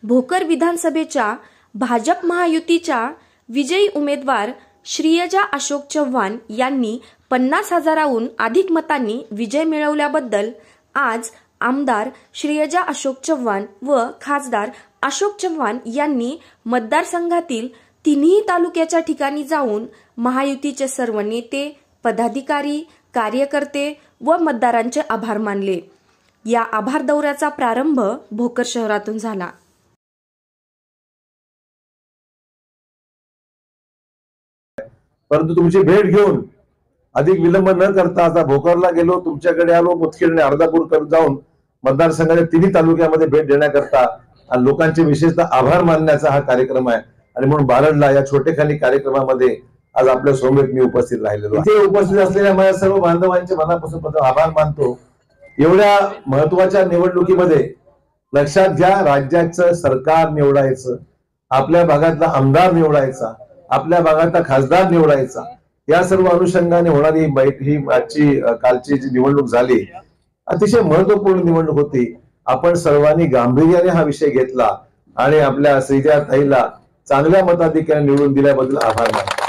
भोकर विधानसभेच्या भाजप महायुतीच्या विजयी उमेदवार श्रीयजा अशोक चव्हाण यांनी 50,000हून अधिक मतांनी विजय मिळवल्याबद्दल आज आमदार श्रीयजा अशोक चव्हाण व खासदार अशोक चव्हाण यांनी मतदारसंघातील तिन्ही तालुक्याच्या ठिकाणी जाऊन महायुतीचे सर्व नेते, पदाधिकारी, कार्यकर्ते व मतदारांचे आभार मानले। या आभार दौऱ्याचा प्रारंभ भोकर शहरातून झाला। परंतु तुमची भेट घेऊन अधिक विलंब न करता आता भोकरला गेलो, तुमच्याकडे आलो, मुदखेड आणि अर्धापूर जाऊन मतदारसंघाच्या तिन्ही तालुक्यामध्ये भेट देण्याकरता आणि लोकांचे विशेषतः आभार मानण्याचा हा कार्यक्रम आहे। आणि म्हणून बारडला या छोटेखानी कार्यक्रमामध्ये आज आपल्या सोबत मी उपस्थित राहिलेलो आहे। इथे उपस्थित असलेल्या माझ्या सर्व बांधवांचे मनापासून आभार मानतो। एवढ्या महत्वाच्या निवडणुकीमध्ये लक्षात घ्या, राज्याचं सरकार निवडायचं, आपल्या भागातला आमदार निवडायचा, आपल्या भागातला खासदार निवडायचा, या सर्व अनुषंगाने होणारी ही आजची कालची जी निवडणूक झाली अतिशय महत्वपूर्ण निवडणूक होती। आपण सर्वांनी गांभीर्याने हा विषय घेतला आणि आपल्या श्रीजा ताईला चांगल्या मताधिक्याने निवडून दिल्याबद्दल आभार मानतो।